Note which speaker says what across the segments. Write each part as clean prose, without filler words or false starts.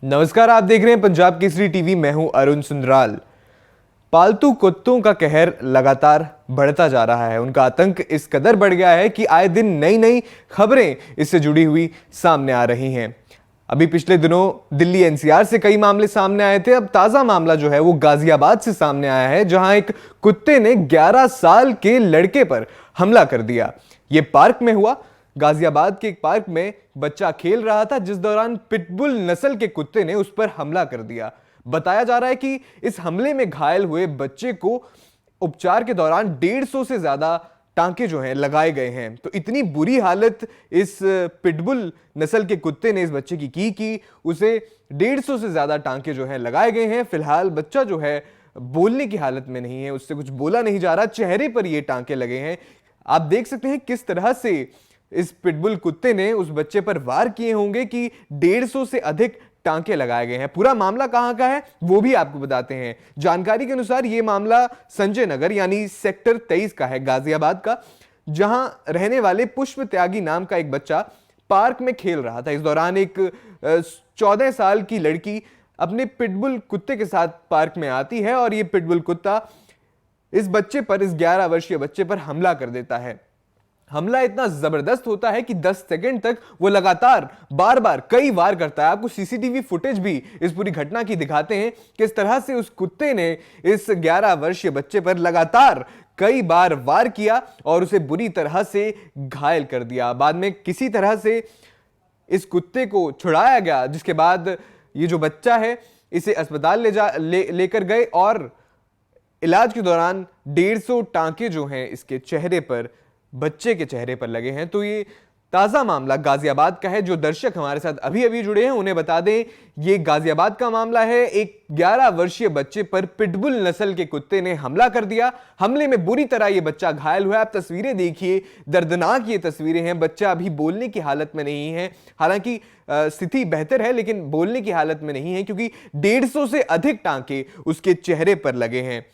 Speaker 1: नमस्कार, आप देख रहे हैं पंजाब केसरी टीवी। मैं हूं अरुण सुंदराल। पालतू कुत्तों का कहर लगातार बढ़ता जा रहा है। उनका आतंक इस कदर बढ़ गया है कि आए दिन नई नई खबरें इससे जुड़ी हुई सामने आ रही हैं। अभी पिछले दिनों दिल्ली एनसीआर से कई मामले सामने आए थे। अब ताजा मामला जो है वो गाजियाबाद से सामने आया है, जहां एक कुत्ते ने 11 साल के लड़के पर हमला कर दिया। ये पार्क में हुआ। गाजियाबाद के एक पार्क में बच्चा खेल रहा था, जिस दौरान पिटबुल नस्ल के कुत्ते ने उस पर हमला कर दिया। बताया जा रहा है कि इस हमले में घायल हुए बच्चे को उपचार के दौरान 150 से ज्यादा टांके जो हैं लगाए गए हैं। तो इतनी बुरी हालत इस पिटबुल नस्ल के कुत्ते ने इस बच्चे की कि उसे 150 से ज्यादा टांके जो हैं लगाए गए हैं। फिलहाल बच्चा जो है बोलने की हालत में नहीं है, उससे कुछ बोला नहीं जा रहा, चेहरे पर ये टांके लगे हैं। आप देख सकते हैं किस तरह से इस पिटबुल कुत्ते ने उस बच्चे पर वार किए होंगे कि 150 से अधिक टांके लगाए गए हैं। पूरा मामला कहां का है वो भी आपको बताते हैं। जानकारी के अनुसार यह मामला संजय नगर यानी सेक्टर 23 का है, गाजियाबाद का, जहां रहने वाले पुष्प त्यागी नाम का एक बच्चा पार्क में खेल रहा था। इस दौरान एक 14 साल की लड़की अपने पिटबुल कुत्ते के साथ पार्क में आती है और यह पिटबुल कुत्ता इस बच्चे पर, इस 11 वर्षीय बच्चे पर हमला कर देता है। हमला इतना जबरदस्त होता है कि 10 सेकंड तक वो लगातार बार बार कई वार करता है। आपको सीसीटीवी फुटेज भी इस पूरी घटना की दिखाते हैं, किस तरह से उस कुत्ते ने इस 11 वर्षीय बच्चे पर लगातार कई बार वार किया और उसे बुरी तरह से घायल कर दिया। बाद में किसी तरह से इस कुत्ते को छुड़ाया गया, जिसके बाद ये जो बच्चा है इसे अस्पताल लेकर गए और इलाज के दौरान 150 टांके जो हैं इसके चेहरे पर, बच्चे के चेहरे पर लगे हैं। तो ये ताजा मामला गाजियाबाद का है। जो दर्शक हमारे साथ अभी अभी जुड़े हैं उन्हें बता दें, ये गाजियाबाद का मामला है। एक 11 वर्षीय बच्चे पर पिटबुल नस्ल के कुत्ते ने हमला कर दिया। हमले में बुरी तरह ये बच्चा घायल हुआ। आप तस्वीरें देखिए, दर्दनाक ये तस्वीरें हैं। बच्चा अभी बोलने की हालत में नहीं है, हालांकि स्थिति बेहतर है, लेकिन बोलने की हालत में नहीं है क्योंकि 150 से अधिक टांके उसके चेहरे पर लगे हैं।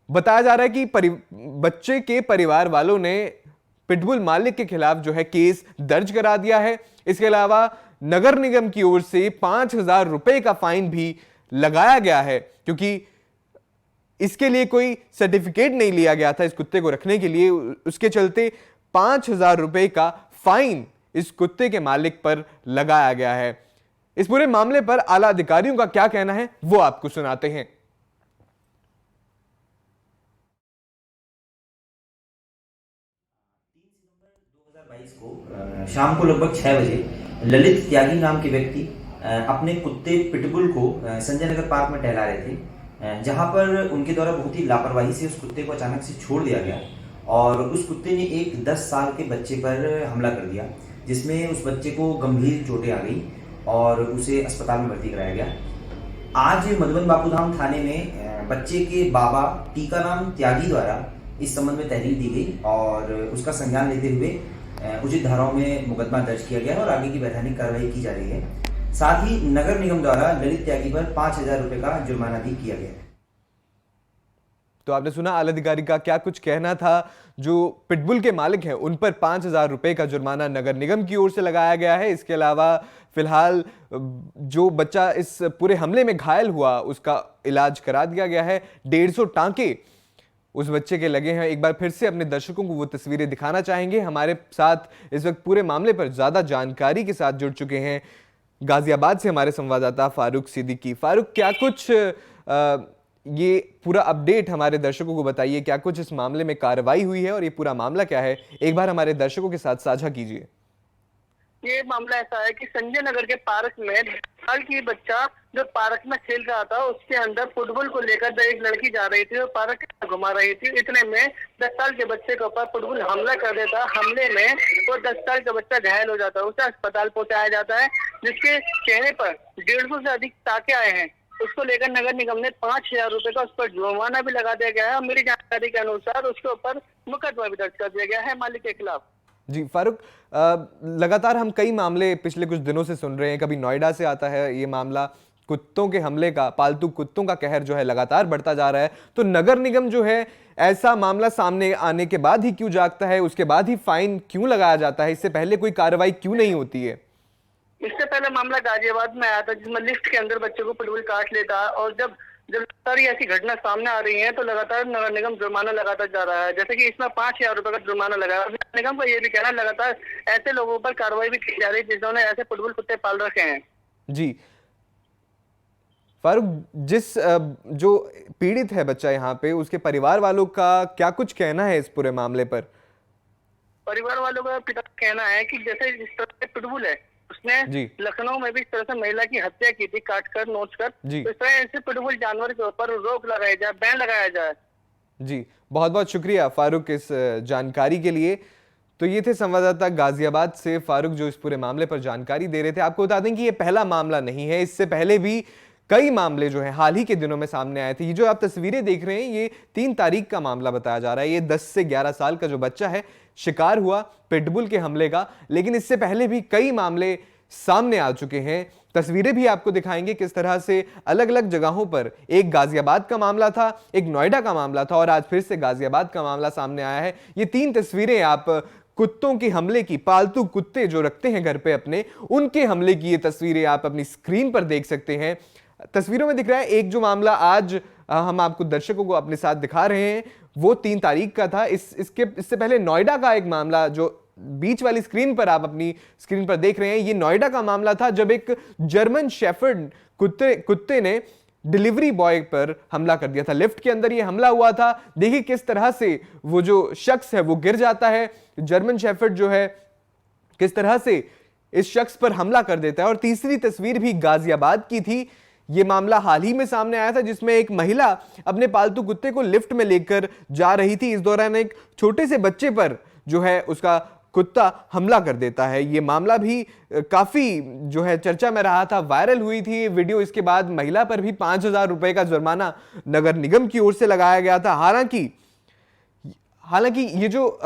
Speaker 1: बताया जा रहा है कि बच्चे के परिवार वालों ने पिटबुल मालिक के खिलाफ जो है केस दर्ज करा दिया है। इसके अलावा नगर निगम की ओर से 5,000 रुपए का फाइन भी लगाया गया है, क्योंकि इसके लिए कोई सर्टिफिकेट नहीं लिया गया था इस कुत्ते को रखने के लिए। उसके चलते 5,000 रुपए का फाइन इस कुत्ते के मालिक पर लगाया गया है। इस पूरे मामले पर आला अधिकारियों का क्या कहना है वो आपको सुनाते हैं।
Speaker 2: 2022 को शाम को लगभग 6 बजे ललित त्यागी नाम के व्यक्ति अपने कुत्ते पिटबुल को संजय नगर पार्क में टहला रहे थे, जहां पर उनके द्वारा बहुत ही लापरवाही से उस कुत्ते को अचानक से छोड़ दिया गया और उस कुत्ते ने एक 10 साल के बच्चे पर हमला कर दिया, जिसमें उस बच्चे को गंभीर चोटें आ गई और उसे अस्पताल में भर्ती कराया गया। आज मधुबन बापूधाम थाने में बच्चे के बाबा टीकाराम त्यागी द्वारा इस संबंध में तहरीर दी गई और उसका संज्ञान लेते हुए उचित धाराओं में मुकदमा दर्ज किया गया और आगे की वैधानिक कार्रवाई की जा रही है। साथ ही नगर निगम द्वारा ललित त्यागी पर 5,000 रुपए का जुर्माना भी किया गया है।
Speaker 1: तो आपने सुना आला अधिकारी का क्या कुछ कहना था। जो पिटबुल के मालिक हैं उन पर 5,000 रुपए का जुर्माना नगर निगम की ओर से लगाया गया है। इसके अलावा फिलहाल जो बच्चा इस पूरे हमले में घायल हुआ उसका इलाज करा दिया गया है। 150 टांके उस बच्चे के लगे हैं। एक बार फिर से अपने दर्शकों को वो तस्वीरें दिखाना चाहेंगे। हमारे साथ इस वक्त पूरे मामले पर ज्यादा जानकारी के साथ जुड़ चुके हैं गाजियाबाद से हमारे संवाददाता फारूक सिद्दीकी। फारूक, क्या कुछ ये पूरा अपडेट हमारे दर्शकों को बताइए, क्या कुछ इस मामले में कार्रवाई हुई है और ये पूरा मामला क्या है, एक बार हमारे दर्शकों के साथ साझा कीजिए।
Speaker 3: ये मामला ऐसा है कि संजय नगर के पार्क में 10 साल की बच्चा जो पार्क में खेल रहा था, उसके अंदर फुटबॉल को लेकर एक लड़की जा रही थी और पार्क घुमा रही थी। इतने में 10 साल के बच्चे के ऊपर फुटबॉल हमला कर देता। हमले में वो 10 साल का बच्चा घायल हो जाता है, उसे अस्पताल पहुंचाया जाता है, जिसके चेहरे पर 150 से अधिक टाके आए हैं। उसको लेकर नगर निगम ने 5,000 रुपए का उस पर जुर्माना भी लगा दिया गया है और मेरी जानकारी के अनुसार उसके ऊपर मुकदमा भी दर्ज कर दिया गया है मालिक के खिलाफ।
Speaker 1: जी फारूक, लगातार हम कई मामले पिछले कुछ दिनों से सुन रहे हैं। कभी नोएडा से आता है ये मामला, कुत्तों के हमले का, पालतू कुत्तों का कहर जो है लगातार बढ़ता जा रहा है। तो नगर निगम जो है ऐसा मामला सामने आने के बाद ही क्यों जागता है, उसके बाद ही फाइन क्यों लगाया जाता है, इससे पहले कोई कार्रवाई क्यों नहीं होती है?
Speaker 3: इससे पहले मामला गाजियाबाद में आया था, जिसमें लिफ्ट के अंदर बच्चे को पिटबुल काट लेता, और जब लगातार ये ऐसी घटना सामने आ रही है तो लगातार नगर निगम जुर्माना लगाता जा रहा है। जैसे कि इसमें 5,000 रुपए का जुर्माना लगाया। नगर निगम का ये भी कहना है लगातार ऐसे लोगों पर कार्रवाई भी की जा रही है जिन्होंने ऐसे पिटबुल कुत्ते पाल रखे हैं।
Speaker 1: जी फारूक, जिस जो पीड़ित है बच्चा यहाँ पे, उसके परिवार वालों का क्या कुछ कहना है इस पूरे मामले पर?
Speaker 3: परिवार वालों का पिता का कहना है कि जैसे इस तरह से पिटबुल है, उसने लखनऊ में भी इस तरह से महिला की हत्या की थी, काट कर नोच कर। तो इस तरह ऐसे पिटबुल जानवर के ऊपर रोक लगाई जाए, बैन लगाया जाए।
Speaker 1: जी बहुत बहुत शुक्रिया फारूक इस जानकारी के लिए। तो ये थे संवाददाता गाजियाबाद से फारूक, जो इस पूरे मामले पर जानकारी दे रहे थे। आपको बता दें कि ये पहला मामला नहीं है, इससे पहले भी कई मामले जो हैं हाल ही के दिनों में सामने आए थे। ये जो आप तस्वीरें देख रहे हैं, ये 3 तारीख का मामला बताया जा रहा है। ये 10 से 11 साल का जो बच्चा है शिकार हुआ पिटबुल के हमले का, लेकिन इससे पहले भी कई मामले सामने आ चुके हैं। तस्वीरें भी आपको दिखाएंगे किस तरह से अलग अलग जगहों पर, एक गाजियाबाद का मामला था, एक नोएडा का मामला था और आज फिर से गाजियाबाद का मामला सामने आया है। ये 3 तस्वीरें आप कुत्तों के हमले की, पालतू कुत्ते जो रखते हैं घर पे अपने, उनके हमले की ये तस्वीरें आप अपनी स्क्रीन पर देख सकते हैं। तस्वीरों में दिख रहा है एक जो मामला आज हम आपको दर्शकों को अपने साथ दिखा रहे हैं वो 3 तारीख का था। इससे पहले नोएडा का एक मामला जो बीच वाली स्क्रीन पर आप अपनी स्क्रीन पर देख रहे हैं, ये नोएडा का मामला था जब एक जर्मन शेफर्ड कुत्ते ने डिलीवरी बॉय पर हमला कर दिया था। लिफ्ट के अंदर ये हमला हुआ था। देखिए किस तरह से वो जो शख्स है वो गिर जाता है, जर्मन शेफर्ड जो है किस तरह से इस शख्स पर हमला कर देता है। और तीसरी तस्वीर भी गाजियाबाद की थी। ये मामला हाल ही में सामने आया था जिसमें एक महिला अपने पालतू कुत्ते को लिफ्ट में लेकर जा रही थी। इस दौरान एक छोटे से बच्चे पर जो है उसका कुत्ता हमला कर देता है। ये मामला भी काफी जो है चर्चा में रहा था, वायरल हुई थी ये वीडियो। इसके बाद महिला पर भी 5,000 रुपए का जुर्माना नगर निगम की ओर से लगाया गया था। हालांकि ये जो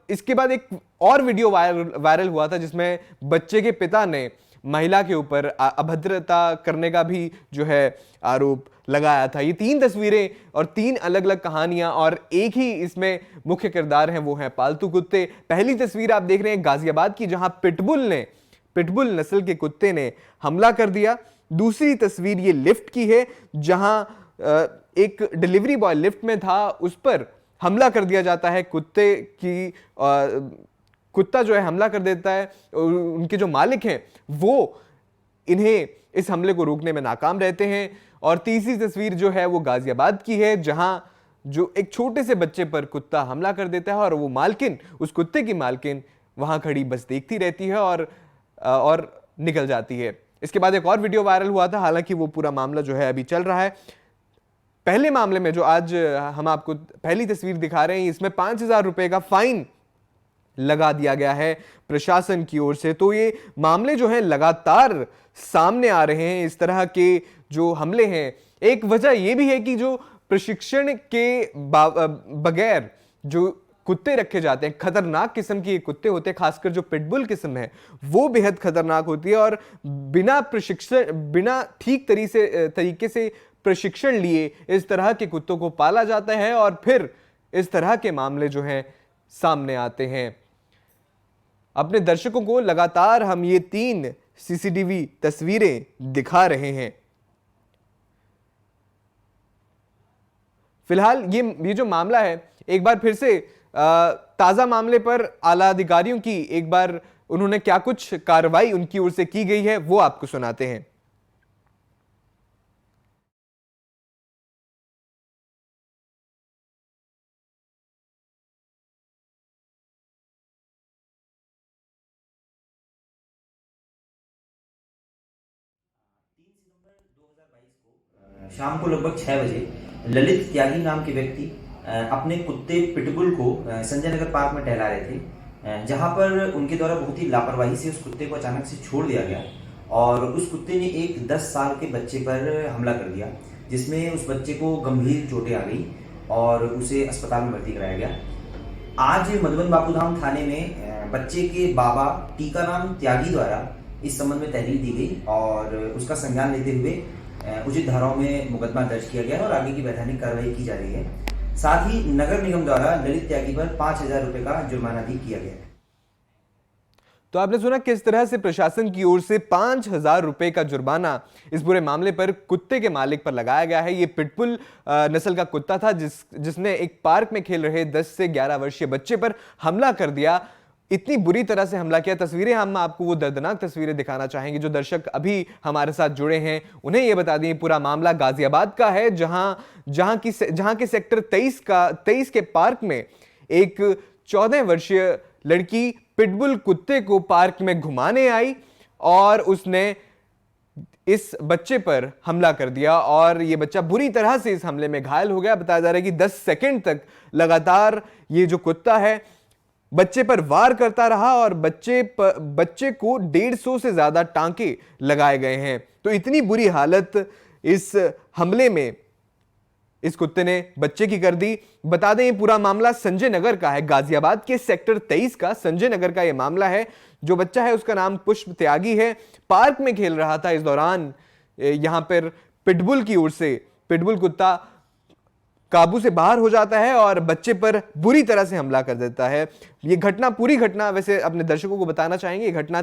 Speaker 1: इसके बाद एक और वीडियो वायरल हुआ था जिसमें बच्चे के पिता ने महिला के ऊपर अभद्रता करने का भी जो है आरोप लगाया था। ये 3 तस्वीरें और 3 अलग अलग कहानियां और एक ही इसमें मुख्य किरदार हैं, वो हैं पालतू कुत्ते। पहली तस्वीर आप देख रहे हैं गाजियाबाद की, जहां पिटबुल नस्ल के कुत्ते ने हमला कर दिया। दूसरी तस्वीर ये लिफ्ट की है जहां एक डिलीवरी बॉय लिफ्ट में था, उस पर हमला कर दिया जाता है। कुत्ता जो है हमला कर देता है। उनके जो मालिक हैं वो इन्हें इस हमले को रोकने में नाकाम रहते हैं। और तीसरी तस्वीर जो है वो गाजियाबाद की है जहां जो एक छोटे से बच्चे पर कुत्ता हमला कर देता है और वो मालकिन, उस कुत्ते की मालकिन वहां खड़ी बस देखती रहती है और निकल जाती है। इसके बाद एक और वीडियो वायरल हुआ था, हालांकि वो पूरा मामला जो है अभी चल रहा है। पहले मामले में जो आज हम आपको पहली तस्वीर दिखा रहे हैं, इसमें 5,000 रुपए का फाइन लगा दिया गया है प्रशासन की ओर से। तो ये मामले जो हैं लगातार सामने आ रहे हैं, इस तरह के जो हमले हैं। एक वजह यह भी है कि जो प्रशिक्षण के बगैर जो कुत्ते रखे जाते हैं, खतरनाक किस्म के कुत्ते होते हैं, खासकर जो पिटबुल किस्म है वो बेहद खतरनाक होती है। और बिना ठीक तरीके से प्रशिक्षण लिए इस तरह के कुत्तों को पाला जाता है और फिर इस तरह के मामले जो हैं सामने आते हैं। अपने दर्शकों को लगातार हम ये 3 सीसीटीवी तस्वीरें दिखा रहे हैं। फिलहाल ये जो मामला है, एक बार फिर से ताजा मामले पर आला अधिकारियों की एक बार उन्होंने क्या कुछ कार्रवाई उनकी ओर से की गई है वो आपको सुनाते हैं।
Speaker 2: शाम को लगभग 6 बजे ललित त्यागी नाम के व्यक्ति अपने कुत्ते पिटबुल को संजय नगर पार्क में टहला रहे थे, जहां पर उनके द्वारा बहुत ही लापरवाही से उस कुत्ते को अचानक से छोड़ दिया गया और उस कुत्ते ने एक 10 साल के बच्चे पर हमला कर दिया, जिसमें उस बच्चे को गंभीर चोटें आ गई और उसे अस्पताल में भर्ती कराया गया। आज मधुबन बापूधाम थाने में बच्चे के बाबा टीकाराम त्यागी द्वारा इस संबंध में तहरीर दी गई और उसका संज्ञान लेते हुए उचित धाराओं में मुकदमा दर्ज किया गया और आगे की वैधानिक कार्रवाई की जा रही है। साथ ही नगर निगम द्वारा ललित त्यागी पर 5,000 रुपए का जुर्माना भी किया गया है।
Speaker 1: तो आपने सुना किस तरह से प्रशासन की ओर से 5,000 रुपए का जुर्माना इस पूरे मामले पर कुत्ते के मालिक पर लगाया गया है। ये पिटबुल नस्ल का कुत्ता था जिसने एक पार्क में खेल रहे 10 से 11 वर्षीय बच्चे पर हमला कर दिया। इतनी बुरी तरह से हमला किया। तस्वीरें हम आपको वो दर्दनाक तस्वीरें दिखाना चाहेंगे। जो दर्शक अभी हमारे साथ जुड़े हैं उन्हें यह बता दें, पूरा मामला गाजियाबाद का है, जहां के सेक्टर 23 के पार्क में एक 14 वर्षीय लड़की पिटबुल कुत्ते को पार्क में घुमाने आई और उसने इस बच्चे पर हमला कर दिया और यह बच्चा बुरी तरह से इस हमले में घायल हो गया। बताया जा रहा है कि 10 सेकंड तक लगातार ये जो कुत्ता है बच्चे पर वार करता रहा और बच्चे को 150 से ज्यादा टांके लगाए गए हैं। तो इतनी बुरी हालत इस हमले में इस कुत्ते ने बच्चे की कर दी। बता दें ये पूरा मामला संजय नगर का है, गाजियाबाद के सेक्टर 23 का संजय नगर का यह मामला है। जो बच्चा है उसका नाम पुष्प त्यागी है, पार्क में खेल रहा था। इस दौरान यहां पर पिटबुल की ओर से पिटबुल कुत्ता काबू से बाहर हो जाता है और बच्चे पर बुरी तरह से हमला कर देता है। ये घटना, पूरी घटना वैसे अपने दर्शकों को बताना चाहेंगे, ये घटना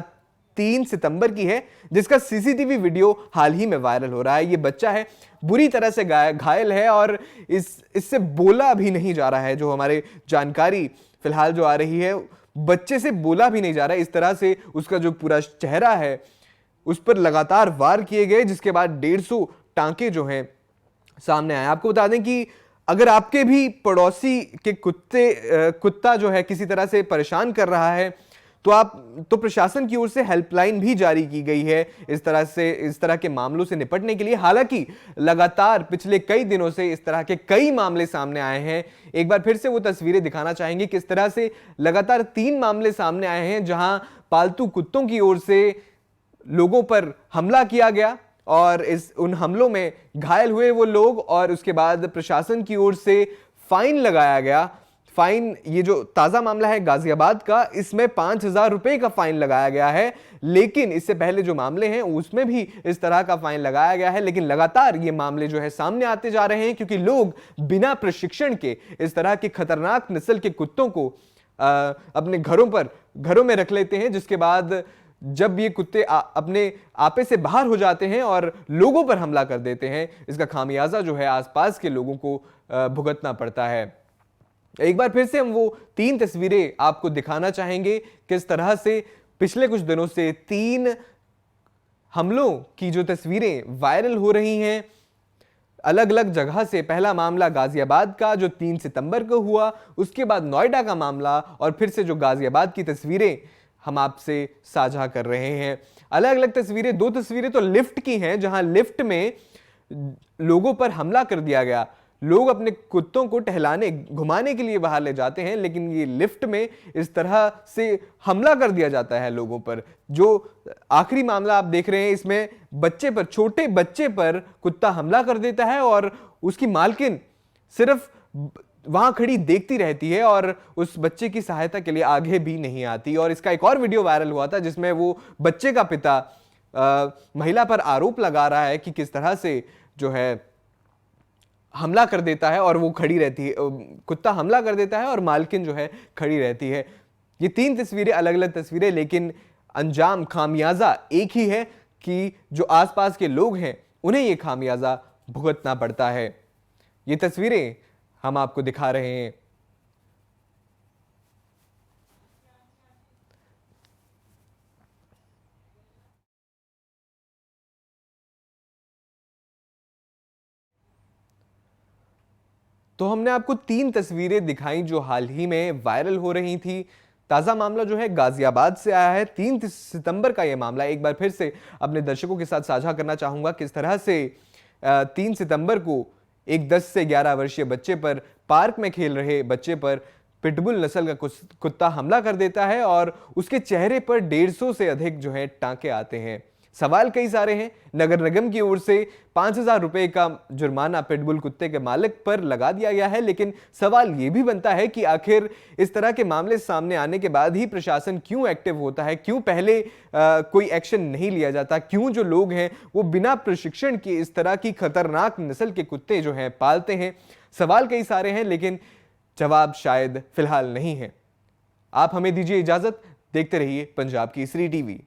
Speaker 1: 3 सितंबर की है जिसका सीसीटीवी वीडियो हाल ही में वायरल हो रहा है। ये बच्चा है बुरी तरह से घायल है और इससे बोला भी नहीं जा रहा है। जो हमारे जानकारी फिलहाल जो आ रही है, बच्चे से बोला भी नहीं जा रहा है। इस तरह से उसका जो पूरा चेहरा है उस पर लगातार वार किए गए, जिसके बाद 150 टांके जो हैं सामने आए। आपको बता दें कि अगर आपके भी पड़ोसी के कुत्ता जो है किसी तरह से परेशान कर रहा है तो प्रशासन की ओर से हेल्पलाइन भी जारी की गई है इस तरह के मामलों से निपटने के लिए। हालांकि लगातार पिछले कई दिनों से इस तरह के कई मामले सामने आए हैं। एक बार फिर से वो तस्वीरें दिखाना चाहेंगे किस तरह से लगातार 3 मामले सामने आए हैं जहां पालतू कुत्तों की ओर से लोगों पर हमला किया गया और उन हमलों में घायल हुए वो लोग और उसके बाद प्रशासन की ओर से फाइन लगाया गया। फाइन, ये जो ताजा मामला है गाजियाबाद का, इसमें 5,000 रुपए का फाइन लगाया गया है। लेकिन इससे पहले जो मामले हैं उसमें भी इस तरह का फाइन लगाया गया है। लेकिन लगातार ये मामले जो है सामने आते जा रहे हैं क्योंकि लोग बिना प्रशिक्षण के इस तरह के खतरनाक नस्ल के कुत्तों को अपने घरों में रख लेते हैं, जिसके बाद जब ये कुत्ते अपने आपे से बाहर हो जाते हैं और लोगों पर हमला कर देते हैं, इसका खामियाजा जो है आसपास के लोगों को भुगतना पड़ता है। एक बार फिर से हम वो 3 तस्वीरें आपको दिखाना चाहेंगे किस तरह से पिछले कुछ दिनों से 3 हमलों की जो तस्वीरें वायरल हो रही हैं अलग अलग जगह से। पहला मामला गाजियाबाद का जो 3 सितंबर को हुआ, उसके बाद नोएडा का मामला और फिर से जो गाजियाबाद की तस्वीरें हम आपसे साझा कर रहे हैं। अलग अलग तस्वीरें, 2 तस्वीरें तो लिफ्ट की हैं जहां लिफ्ट में लोगों पर हमला कर दिया गया। लोग अपने कुत्तों को टहलाने घुमाने के लिए बाहर ले जाते हैं, लेकिन ये लिफ्ट में इस तरह से हमला कर दिया जाता है लोगों पर। जो आखिरी मामला आप देख रहे हैं इसमें छोटे बच्चे पर कुत्ता हमला कर देता है और उसकी मालकिन सिर्फ वहां खड़ी देखती रहती है और उस बच्चे की सहायता के लिए आगे भी नहीं आती। और इसका एक और वीडियो वायरल हुआ था जिसमें वो बच्चे का पिता महिला पर आरोप लगा रहा है कि किस तरह से जो है हमला कर देता है और वो खड़ी रहती है, कुत्ता हमला कर देता है और मालकिन जो है खड़ी रहती है। ये 3 तस्वीरें अलग अलग तस्वीरें, लेकिन अंजाम, खामियाजा एक ही है कि जो आसपास के लोग हैं उन्हें ये खामियाजा भुगतना पड़ता है। ये तस्वीरें हम आपको दिखा रहे हैं। तो हमने आपको 3 तस्वीरें दिखाई जो हाल ही में वायरल हो रही थी। ताजा मामला जो है गाजियाबाद से आया है, 3 सितंबर का यह मामला। एक बार फिर से अपने दर्शकों के साथ साझा करना चाहूंगा किस तरह से 3 सितंबर को एक 10 से 11 वर्षीय बच्चे पर, पार्क में खेल रहे बच्चे पर पिटबुल नस्ल का कुत्ता हमला कर देता है और उसके चेहरे पर 150 से अधिक जो है टांके आते हैं। सवाल कई सारे हैं। नगर निगम की ओर से 5,000 रुपए का जुर्माना पिटबुल कुत्ते के मालिक पर लगा दिया गया है, लेकिन सवाल यह भी बनता है कि आखिर इस तरह के मामले सामने आने के बाद ही प्रशासन क्यों एक्टिव होता है, क्यों पहले कोई एक्शन नहीं लिया जाता, क्यों जो लोग हैं वो बिना प्रशिक्षण के इस तरह की खतरनाक नस्ल के कुत्ते जो हैं पालते हैं। सवाल कई सारे हैं लेकिन जवाब शायद फिलहाल नहीं है। आप हमें दीजिए इजाजत, देखते रहिए पंजाब केसरी टीवी।